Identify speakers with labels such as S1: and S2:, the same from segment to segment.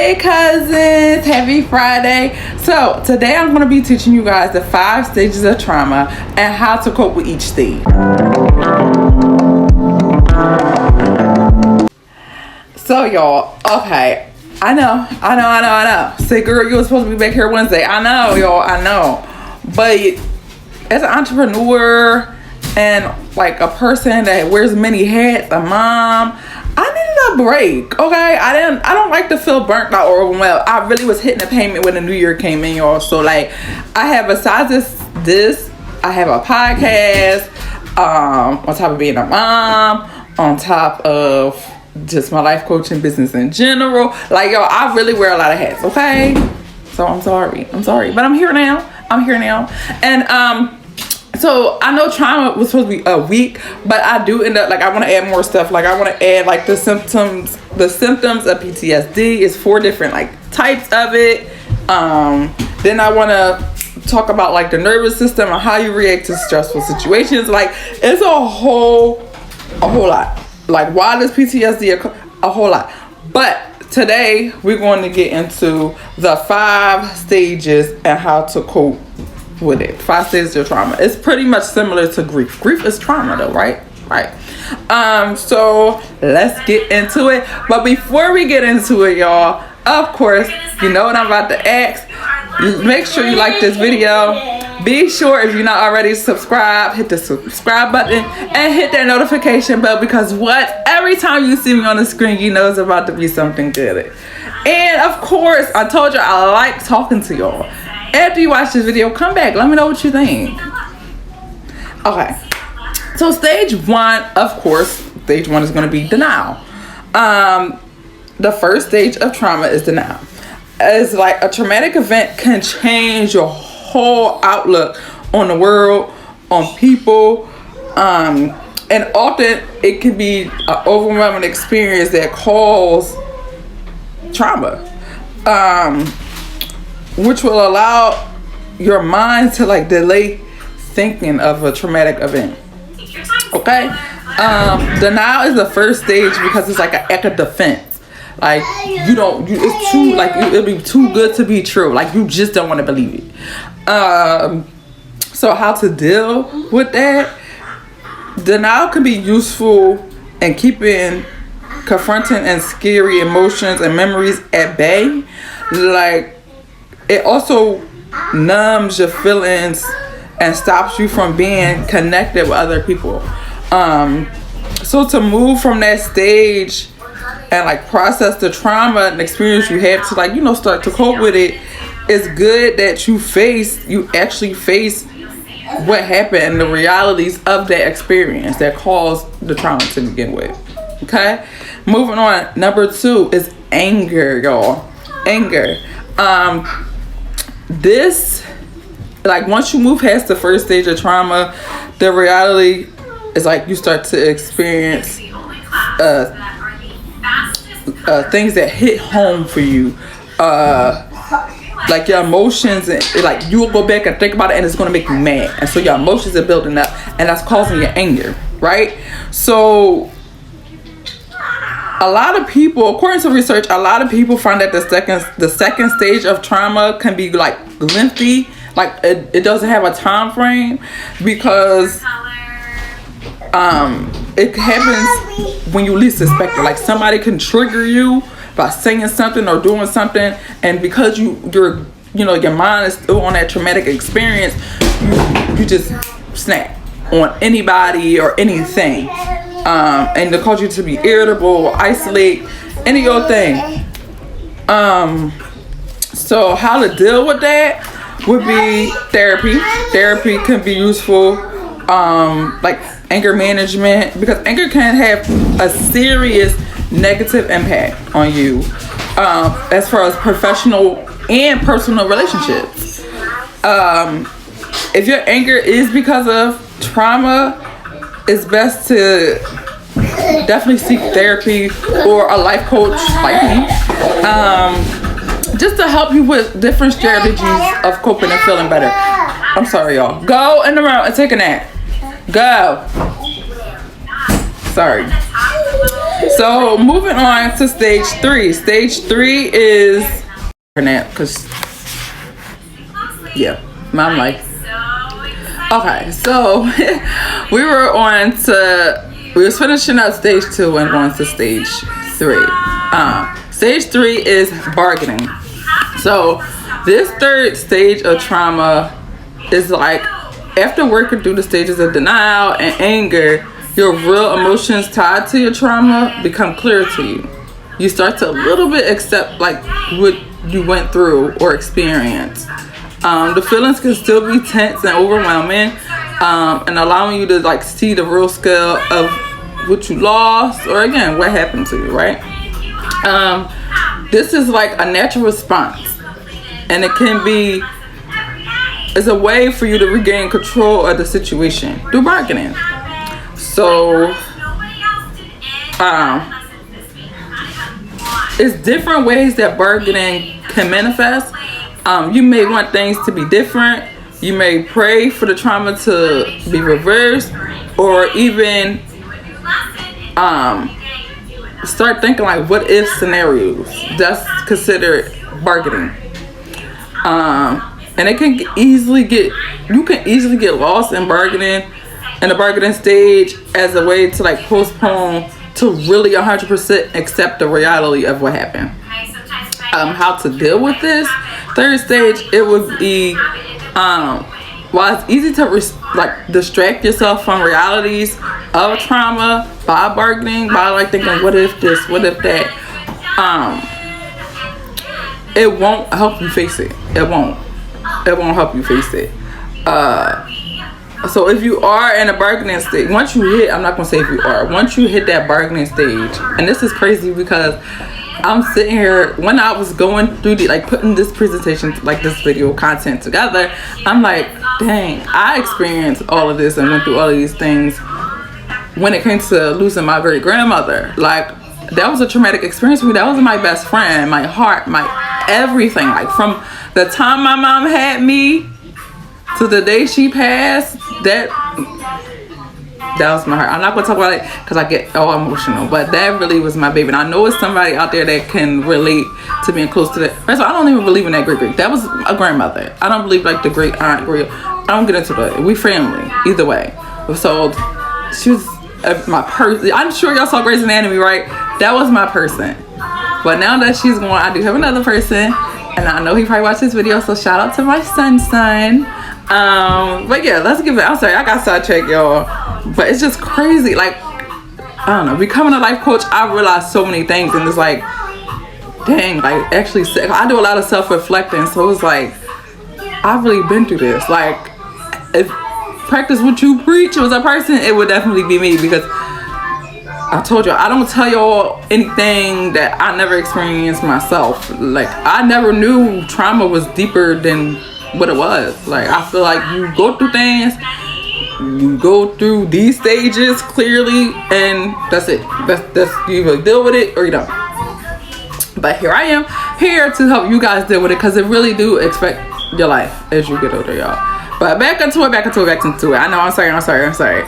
S1: Hey cousins, happy Friday. So today I'm going to be teaching you guys the 5 stages of trauma and how to cope with each stage. So y'all, okay, I know. Say girl, you were supposed to be back here Wednesday. I know y'all, I know. But as an entrepreneur and like a person that wears many hats, a mom, I needed a break, okay? I don't like to feel burnt out or overwhelmed. I really was hitting the payment when the new year came in, y'all. So like, I have, besides this, I have a podcast, on top of being a mom, on top of just my life coaching business in general. Like, yo, I really wear a lot of hats, okay? So I'm sorry, but I'm here now. And so I know trauma was supposed to be a week, but I do end up, like, I want to add more stuff. Like, I want to add like the symptoms of PTSD. Is 4 different like types of it. Then I want to talk about like the nervous system and how you react to stressful situations. Like, it's a whole lot. Like, why does PTSD a whole lot? But today we're going to get into the 5 stages and how to cope with it. 5 stages of trauma. It's pretty much similar to grief. Grief is trauma though, right? So let's get into it. But before we get into it, y'all, of course, you know what I'm about to ask. Make sure you like this video. Be sure, if you're not already subscribed, hit the subscribe button and hit that notification bell, because every time you see me on the screen, you know it's about to be something good. And of course, I told you I like talking to y'all. After you watch this video, come back, let me know what you think. Okay, so stage 1, of course, stage 1 is going to be denial. The first stage of trauma is denial. It's like a traumatic event can change your whole outlook on the world, on people, and often it can be an overwhelming experience that causes trauma, which will allow your mind to like delay thinking of a traumatic event. Okay, denial is the first stage because it's like an act of defense. Like, it's too, like, it'll be too good to be true. Like, you just don't want to believe it. So how to deal with that? Denial can be useful in keeping confronting and scary emotions and memories at bay. Like, it also numbs your feelings and stops you from being connected with other people. So to move from that stage and like process the trauma and experience you have to, like, start to cope with it, it's good that you actually face what happened and the realities of that experience that caused the trauma to begin with. Okay, moving on. Number 2 is anger, y'all. Anger. This, like, once you move past the first stage of trauma, the reality is like you start to experience things that hit home for you, like your emotions, and like you'll go back and think about it and it's going to make you mad, and so your emotions are building up and that's causing your anger, right? So a lot of people, according to research, a lot of people find that the second stage of trauma can be like lengthy, like it doesn't have a time frame, because it happens when you least expect it. Like, somebody can trigger you by saying something or doing something, and because your mind is still on that traumatic experience, you just snap on anybody or anything, and it cause you to be irritable, isolate, any old thing. So how to deal with that would be therapy. Therapy can be useful, like anger management, because anger can have a serious negative impact on you, as far as professional and personal relationships. If your anger is because of trauma, it's best to definitely seek therapy or a life coach like me, just to help you with different strategies of coping and feeling better. I'm sorry, y'all. Go in the room and take a nap. Go. Sorry. So moving on to stage 3. Stage 3 is because yeah, my life. Okay, so we was finishing up stage 2 and going to stage 3. Stage 3 is bargaining. So this third stage of trauma is like after working through the stages of denial and anger, your real emotions tied to your trauma become clear to you. You start to a little bit accept like what you went through or experienced. The feelings can still be tense and overwhelming, and allowing you to like see the real scale of what you lost or again what happened to you, right? This is like a natural response, and it can be as a way for you to regain control of the situation through bargaining. So it's different ways that bargaining can manifest. You may want things to be different. You may pray for the trauma to be reversed, or even start thinking like what if scenarios. That's considered bargaining. And you can easily get lost in bargaining in the bargaining stage as a way to like postpone to really 100% accept the reality of what happened. How to deal with this third stage, it would be while it's easy to distract yourself from realities of trauma by bargaining, by like thinking what if this, what if that, it won't help you face it. It won't help you face it. So if you are in a bargaining stage, once you hit that bargaining stage, and this is crazy because I'm sitting here, when I was going through putting this presentation, like this video content together, I'm like, dang, I experienced all of this and went through all of these things when it came to losing my great grandmother. Like, that was a traumatic experience for me. That was my best friend, my heart, my everything. Like, from the time my mom had me to the day she passed, that was my heart. I'm not gonna talk about it because I get all emotional, but that really was my baby. And I know it's somebody out there that can relate to being close to that. First of all, I don't even believe in that great. That was a grandmother. I don't believe like the great aunt, I don't get into it. We family, either way. So she was my person. I'm sure y'all saw Grey's Anatomy, right? That was my person. But now that she's gone, I do have another person, and I know he probably watched this video, so shout out to my son. But yeah, let's give it. I'm sorry, I got sidetracked, y'all. But it's just crazy. Like, I don't know. Becoming a life coach, I realized so many things, and it's like, dang, like actually, I do a lot of self-reflecting, so it's like, I've really been through this. Like, if practice what you preach was a person, it would definitely be me, because I told y'all, I don't tell y'all anything that I never experienced myself. Like, I never knew trauma was deeper than what it was. Like, I feel like you go through things, you go through these stages clearly, and that's it. That's you either deal with it or you don't. But here I am, here to help you guys deal with it, because it really do affect your life as you get older, y'all. But back into it. I know, I'm sorry.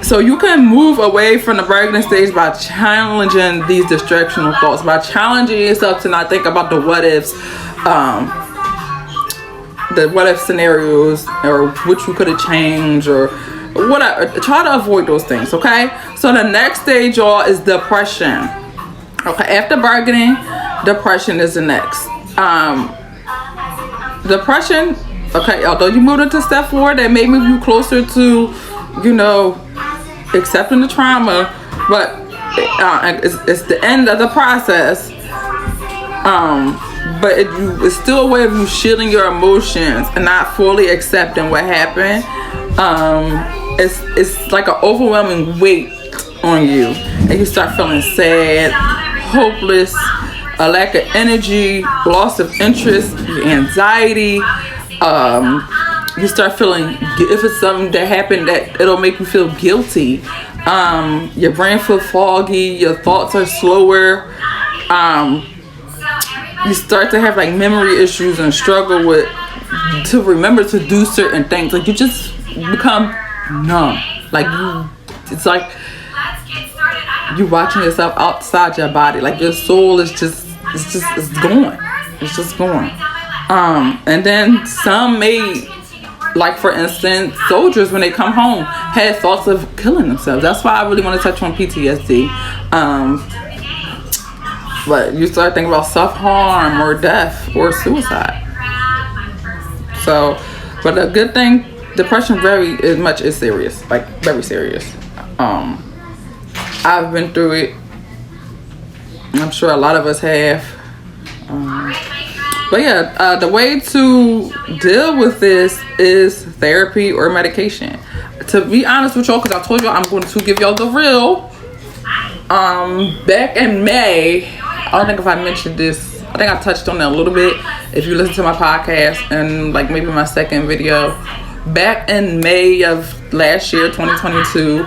S1: So you can move away from the bargaining stage by challenging these distractional thoughts, by challenging yourself to not think about the what ifs, the what if scenarios, or what you could have changed, or whatever. Try to avoid those things, okay? So the next stage, y'all, is depression. Okay, after bargaining, depression is the next. Depression, okay, although you moved into step 4, that may move you closer to, accepting the trauma, but it's the end of the process. But it's still a way of you shielding your emotions and not fully accepting what happened. It's like an overwhelming weight on you, and you start feeling sad, hopeless, a lack of energy, loss of interest, anxiety. You start feeling, if it's something that happened, that it'll make you feel guilty. Your brain feels foggy, your thoughts are slower. You start to have like memory issues and struggle to remember to do certain things. Like, you just become numb. Like, it's like you watching yourself outside your body. Like your soul is just it's going. It's just going. And then some may, like for instance, soldiers when they come home had thoughts of killing themselves. That's why I really want to touch on PTSD. But you start thinking about self-harm or death or suicide. So, but the good thing, depression is serious, like very serious. I've been through it. I'm sure a lot of us have. But yeah, the way to deal with this is therapy or medication. To be honest with y'all, because I told y'all I'm going to give y'all the real. Back in May, I don't think if I mentioned this, I think I touched on it a little bit. If you listen to my podcast and like maybe my second video, back in May of last year, 2022,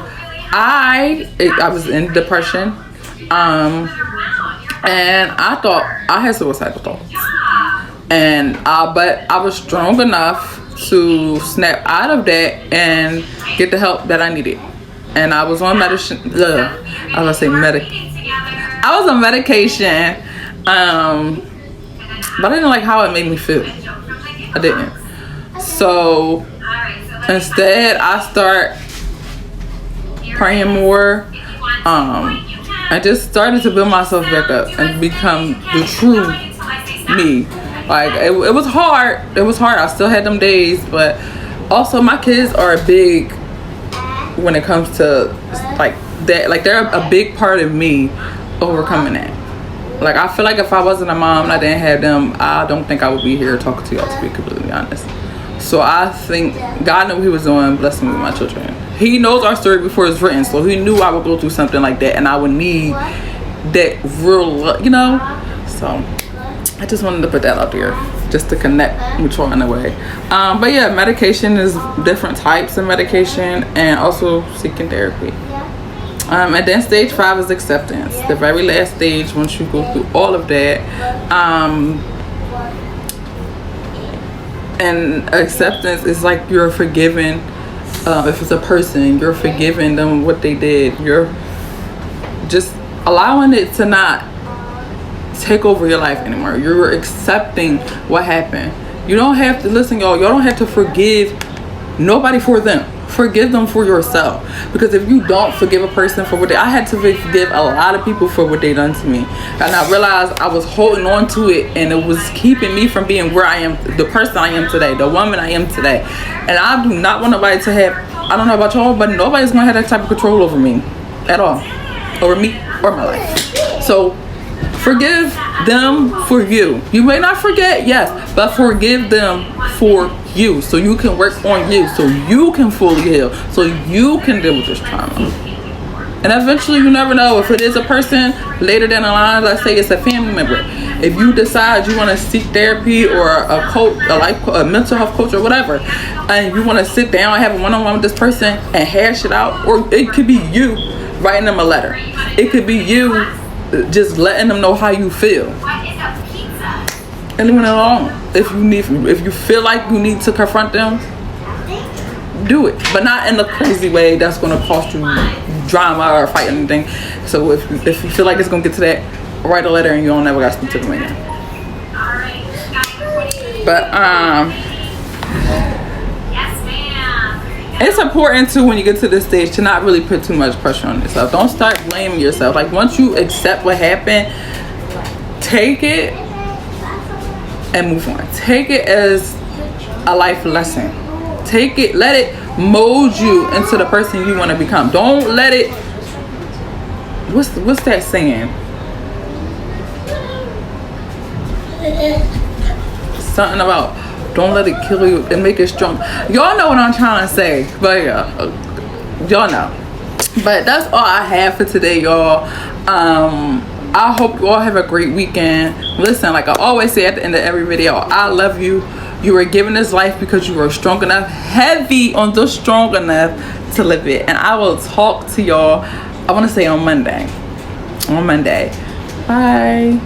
S1: I was in depression, and I thought I had suicidal thoughts, and but I was strong enough to snap out of that and get the help that I needed. And I was on medication. I was on medication, but I didn't like how it made me feel. I didn't. So instead, I start praying more. I just started to build myself back up and become the true me. Like it was hard. It was hard. I still had them days, but also my kids are big when it comes to like that. Like they're a big part of me overcoming that. Like I feel like if I wasn't a mom and I didn't have them, I don't think I would be here talking to y'all, to be completely honest. So I think God knew what he was doing, blessing me with my children. He knows our story before it's written, so he knew I would go through something like that and I would need that real, you know. So I just wanted to put that out there just to connect with y'all in a way. But yeah, medication is different types of medication and also seeking therapy. And then stage 5 is acceptance. The very last stage, once you go through all of that, and acceptance is like you're forgiven. If it's a person, you're forgiving them what they did. You're just allowing it to not take over your life anymore. You're accepting what happened. You don't have to, listen y'all don't have to forgive nobody for them. Forgive them for yourself. Because if you don't forgive a person for what I had to forgive a lot of people for what they done to me, and I realized I was holding on to it and it was keeping me from being where I am, the person I am today, the woman I am today. And I do not want nobody to have, I don't know about y'all, but nobody's gonna have that type of control over me at all, over me or my life. So forgive them for you. You may not forget, yes, but forgive them for you, so you can work on you, so you can fully heal, so you can deal with this trauma. And eventually, you never know, if it is a person later down the line, let's say it's a family member, if you decide you want to seek therapy or a coach, a mental health coach or whatever, and you want to sit down and have a one-on-one with this person and hash it out, or it could be you writing them a letter, it could be you just letting them know how you feel. And leaving it alone. If you feel like you need to confront them, do it, but not in a crazy way that's going to cost you drama or fight or anything. So if you feel like it's going to get to that, write a letter and you don't never got to speak to them again. But it's important too, when you get to this stage, to not really put too much pressure on yourself. Don't start blaming yourself. Like once you accept what happened, take it and move on. Take it as a life lesson. Take it, let it mold you into the person you want to become. Don't let it, what's that saying? Something about don't let it kill you and make it strong. Y'all know what I'm trying to say, but yeah, y'all know. But that's all I have for today, y'all. I hope you all have a great weekend. Listen, like I always say at the end of every video, I love you. You were given this life because you were strong enough, heavy on the strong enough to live it. And I will talk to y'all, I want to say on Monday. Bye.